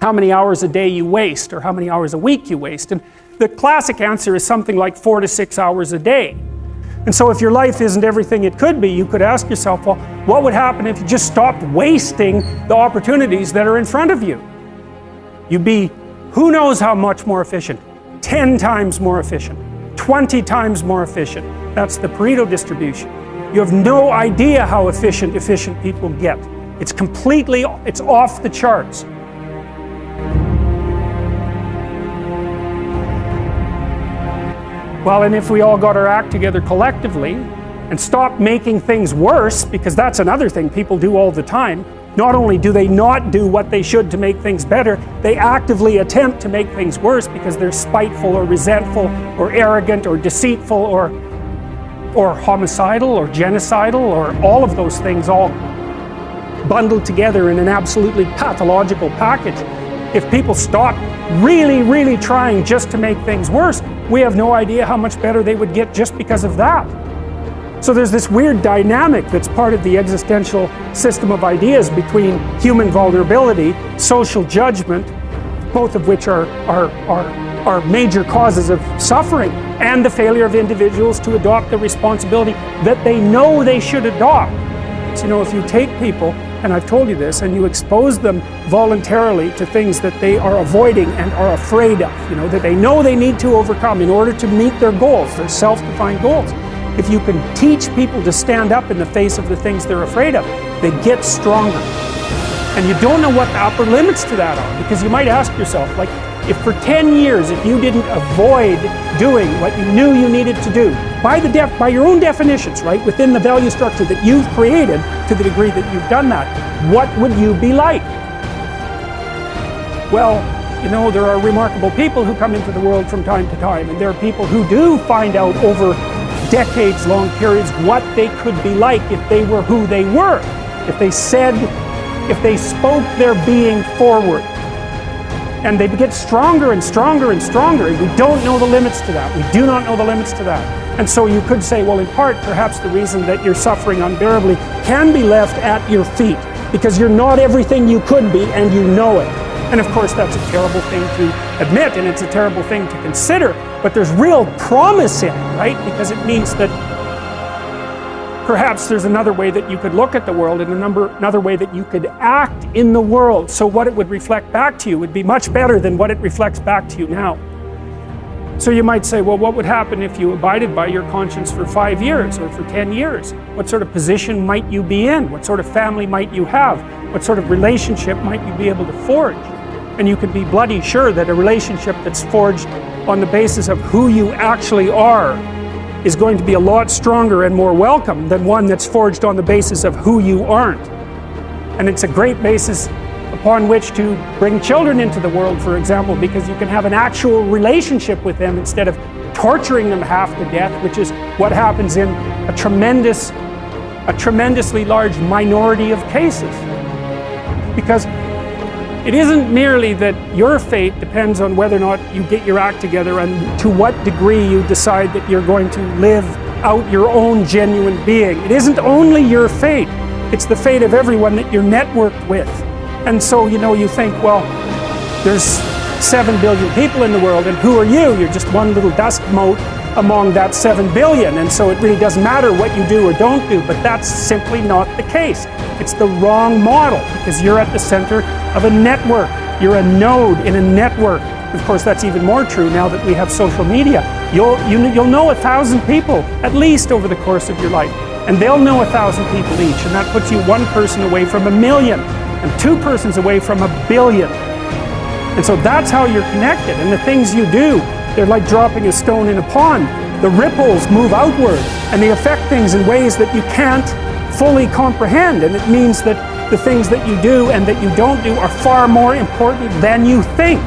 how many hours a day you waste or how many hours a week you waste. And the classic answer is something like 4 to 6 hours a day. And so if your life isn't everything it could be, you could ask yourself, well, what would happen if you just stopped wasting the opportunities that are in front of you? You'd be, who knows how much more efficient? 10 times more efficient, 20 times more efficient. That's the Pareto distribution. You have no idea how efficient people get. It's off the charts. Well, and if we all got our act together collectively and stopped making things worse, because that's another thing people do all the time, not only do they not do what they should to make things better, they actively attempt to make things worse because they're spiteful or resentful or arrogant or deceitful or homicidal or genocidal or all of those things all bundled together in an absolutely pathological package. If people stop really trying just to make things worse, we have no idea how much better they would get just because of that. So there's this weird dynamic that's part of the existential system of ideas between human vulnerability, social judgment, both of which are major causes of suffering, and the failure of individuals to adopt the responsibility that they know they should adopt. So, you know, if you take people, and I've told you this, and you expose them voluntarily to things that they are avoiding and are afraid of, you know, that they know they need to overcome in order to meet their goals, their self-defined goals. If you can teach people to stand up in the face of the things they're afraid of, they get stronger. And you don't know what the upper limits to that are, because you might ask yourself, like, if for 10 years, if you didn't avoid doing what you knew you needed to do, by your own definitions, right, within the value structure that you've created, to the degree that you've done that, what would you be like? Well, you know, there are remarkable people who come into the world from time to time, and there are people who do find out over decades-long periods what they could be like if they were who they were, if they spoke their being forward. And they get stronger and stronger and stronger, and we don't know the limits to that. We do not know the limits to that. And so you could say, well, in part, perhaps the reason that you're suffering unbearably can be left at your feet, because you're not everything you could be, and you know it. And of course, that's a terrible thing to admit, and it's a terrible thing to consider, but there's real promise in it, right? Because it means that perhaps there's another way that you could look at the world, and another way that you could act in the world, so what it would reflect back to you would be much better than what it reflects back to you now. So you might say, well, what would happen if you abided by your conscience for 5 years or for 10 years? What sort of position might you be in? What sort of family might you have? What sort of relationship might you be able to forge? And you could be bloody sure that a relationship that's forged on the basis of who you actually are is going to be a lot stronger and more welcome than one that's forged on the basis of who you aren't. And it's a great basis upon which to bring children into the world, for example, because you can have an actual relationship with them instead of torturing them half to death, which is what happens in a tremendously large minority of cases. Because it isn't merely that your fate depends on whether or not you get your act together and to what degree you decide that you're going to live out your own genuine being. It isn't only your fate, it's the fate of everyone that you're networked with. And so, you know, you think, well, there's 7 billion people in the world, and who are you? You're just one little dust mote among that 7 billion, and so it really doesn't matter what you do or don't do, but that's simply not the case. It's the wrong model, because you're at the center of a network. You're a node in a network. Of course, that's even more true now that we have social media. You'll know 1,000 people, at least over the course of your life, and they'll know 1,000 people each, and that puts you one person away from 1 million, and 2 persons away from 1 billion. And so that's how you're connected, and the things you do, they're like dropping a stone in a pond. The ripples move outward, and they affect things in ways that you can't fully comprehend, and it means that the things that you do and that you don't do are far more important than you think.